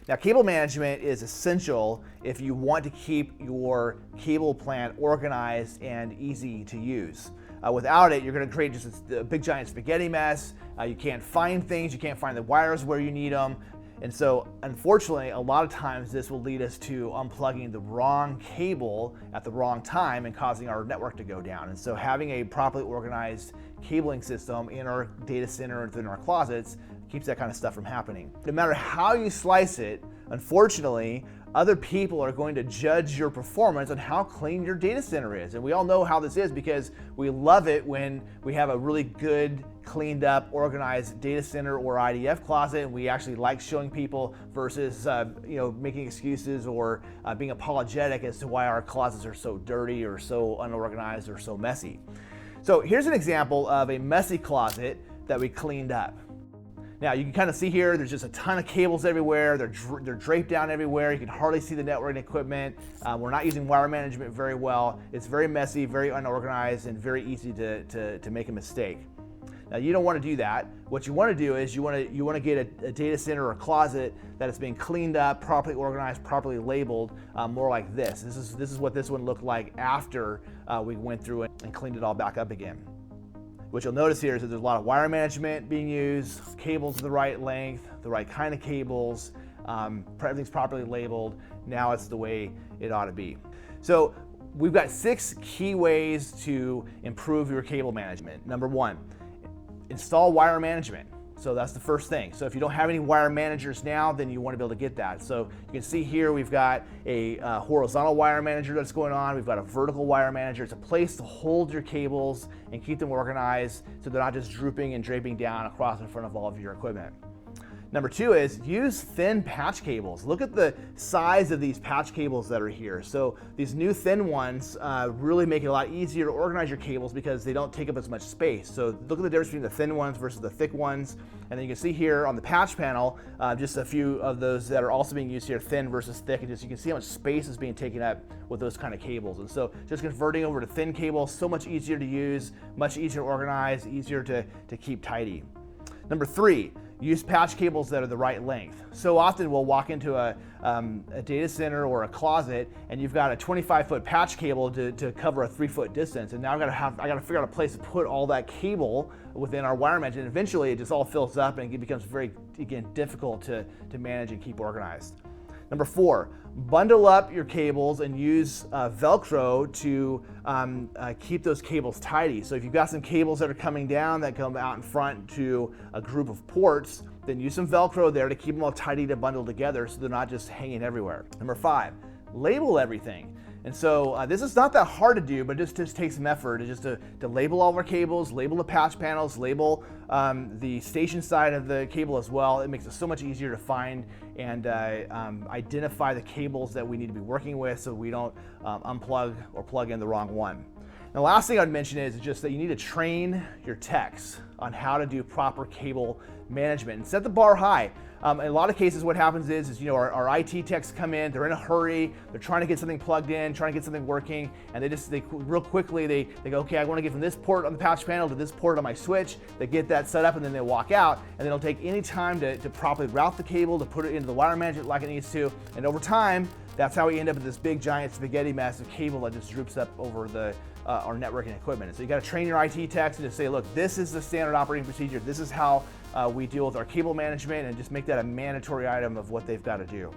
Now, cable management is essential if you want to keep your cable plant organized and easy to use. Without it, you're going to create just a big giant spaghetti mess. You can't find things, you can't find the wires where you need them. And so, unfortunately, a lot of times this will lead us to unplugging the wrong cable at the wrong time and causing our network to go down. And so having a properly organized cabling system in our data center and within our closets keeps that kind of stuff from happening. No matter how you slice it, unfortunately, other people are going to judge your performance on how clean your data center is. And we all know how this is because we love it when we have a really good, cleaned up, organized data center or IDF closet, and we actually like showing people versus making excuses or being apologetic as to why our closets are so dirty or so unorganized or so messy. So here's an example of a messy closet that we cleaned up. Now you can kind of see here, there's just a ton of cables everywhere. They're draped down everywhere. You can hardly see the networking equipment. We're not using wire management very well. It's very messy, very unorganized, and very easy to make a mistake. Now you don't want to do that. What you want to do is you want to get a data center or a closet that has been cleaned up, properly organized, properly labeled, more like this. This is what this one looked like after we went through it and cleaned it all back up again. What you'll notice here is that there's a lot of wire management being used, cables the right length, the right kind of cables, everything's properly labeled. Now it's the way it ought to be. So we've got 6 key ways to improve your cable management. Number 1, install wire management. So that's the first thing. So if you don't have any wire managers now, then you want to be able to get that. So you can see here we've got a horizontal wire manager that's going on. We've got a vertical wire manager. It's a place to hold your cables and keep them organized so they're not just drooping and draping down across in front of all of your equipment. Number 2 is use thin patch cables. Look at the size of these patch cables that are here. So these new thin ones really make it a lot easier to organize your cables because they don't take up as much space. So look at the difference between the thin ones versus the thick ones. And then you can see here on the patch panel, just a few of those that are also being used here, thin versus thick. And just you can see how much space is being taken up with those kind of cables. And so just converting over to thin cables, so much easier to use, much easier to organize, easier to keep tidy. Number 3, use patch cables that are the right length. So often we'll walk into a data center or a closet and you've got a 25-foot patch cable to cover a 3-foot distance. And now I gotta figure out a place to put all that cable within our wire mesh. And eventually it just all fills up and it becomes very, again, difficult to manage and keep organized. Number 4, bundle up your cables and use Velcro to keep those cables tidy. So if you've got some cables that are coming down that come out in front to a group of ports, then use some Velcro there to keep them all tidy to bundle together so they're not just hanging everywhere. Number 5, label everything. And so this is not that hard to do, but it just takes some effort to label all of our cables, label the patch panels, label the station side of the cable as well. It makes it so much easier to find and identify the cables that we need to be working with so we don't unplug or plug in the wrong one. And the last thing I'd mention is just that you need to train your techs on how to do proper cable management and set the bar high. In a lot of cases, what happens is our IT techs come in, they're in a hurry, they're trying to get something plugged in, trying to get something working, and they real quickly, they go, okay, I want to get from this port on the patch panel to this port on my switch. They get that set up and then they walk out, and they don't take any time to properly route the cable, to put it into the wire management like it needs to, and over time, that's how we end up with this big giant spaghetti mess of cable that just droops up over our networking equipment. So you got to train your IT techs and just say, look, this is the standard operating procedure. This is how we deal with our cable management, and just make that a mandatory item of what they've got to do.